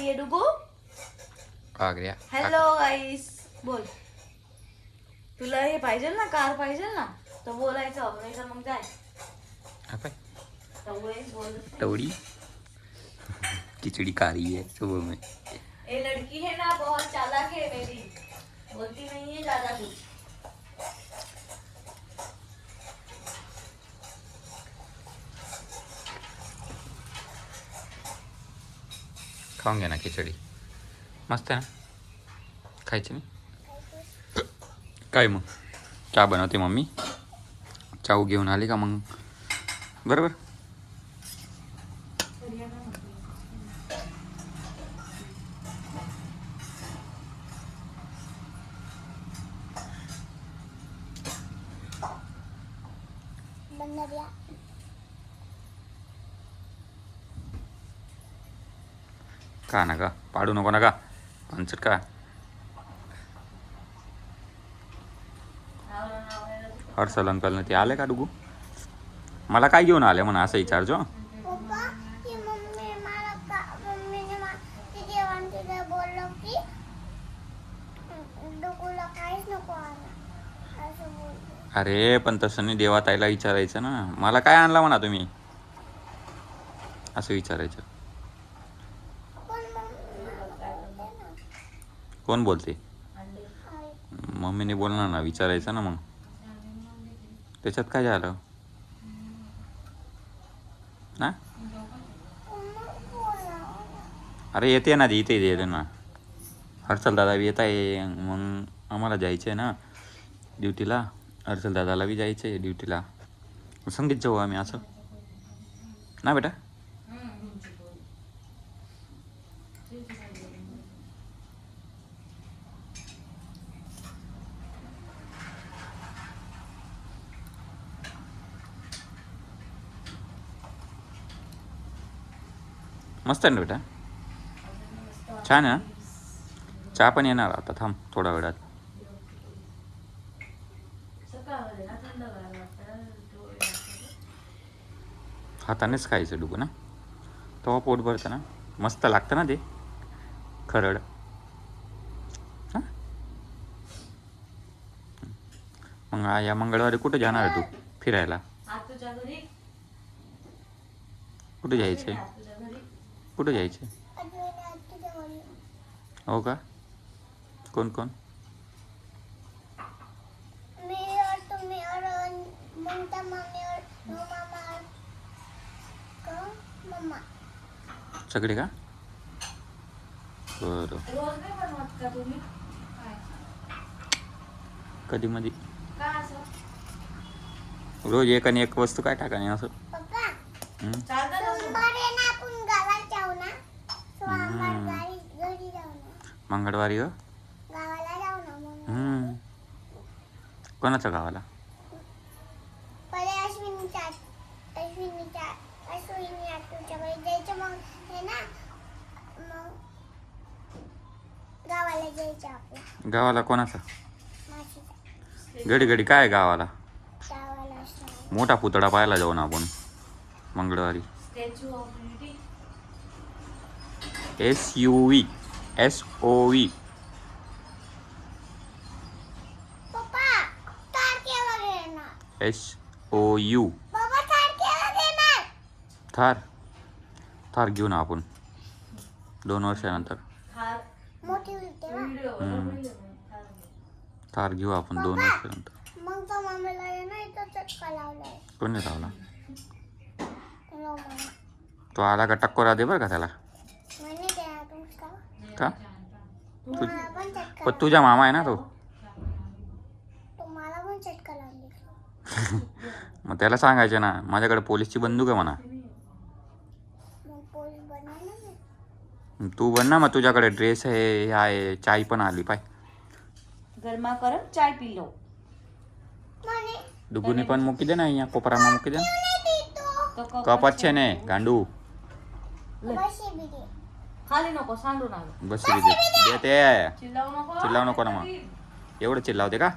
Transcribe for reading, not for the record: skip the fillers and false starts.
रही है डुगू? आ गया. हॅलो गाईस, बोल. तुला हे पाहिजे ना, कार पाहिजे ना, तर बोलायचं, नाही तर मग काय. apa? तवळे बोल. Tauri. खिचड़ी खा रही है सुबह में. ये लड़की है ना, बहुत चालाक है मेरी, बोलती नहीं है ज्यादा कुछ. खाऊन घ्या ना खिचडी. मस्त आहे ना, खायची नाही काय मग. चहा बनवते मम्मी. चाऊ घेऊन आली का मग. बरोबर. का ना का पाडू नको ना का पंचट का. हर्षल अंकलनं ते आले का डुगू. मला काय घेऊन आले म्हणा असं विचारजो. अरे पण तसं नाही, देवाताईला विचारायचं ना, मला काय आणला म्हणा तुम्ही असं विचारायचं. कोण बोलते. मम्मीने बोलणार ना, विचारायचं ना मग. त्याच्यात काय झालं ना. अरे येते ना, इथे येते ना. हर्षल दादा बी येत आहे, मग आम्हाला जायचं आहे ना ड्युटीला. हर्षल दादाला बी जायचं आहे ड्युटीला. संगीत जाऊ आम्ही असं ना बेटा. मस्त आहे ना बेटा, छान आहे ना. चहा पण येणार आता, थांब थोड्या वेळात. हातानेच खायचं डुगू ना, तेव्हा पोट भरतं ना, मस्त लागतं ना ते खरड. हां मग या मंगळवारी कुठे जाणार आहे तू फिरायला. कुठे जायचं आहे, कुठे जायचं आहे. हो का. कोण कोण. सगळे का. बरं. कधी मध्ये रोज एक आणि एक वस्तू काय टाकाने असं. मंगळवारी हो. कोणाच्या गावाला. गावाला कोणाचा. घडी घडी काय गावाला. मोठा पुतळा पाहायला जाऊ ना आपण मंगळवारी. SUV SOV. SOU. Thar. Thar घेऊ ना आपण 2 वर्षानंतर. थार घेऊ आपण 2 वर्षानंतर. कोणी लावला. तो आला का टक्कोरा दे बरं का त्याला. का पण तुझा मामा आहे ना तो. मग त्याला सांगायचं ना, माझ्याकडे पोलीसची बंदूक आहे म्हणा. तू बन ना, मग तुझ्याकडे ड्रेस आहे, हे आहे, चाय पण आली पाय. गरमा गरम चाय पी लो. डुगुनी पण मुकी दे ना, यहाँ कोपराમાં મૂકી દે. कप अच्छे ने गांडू. खाली नको सांडू ना. बस देते. चिल्लावू नको ना मग. एवढं चिल्लावते का.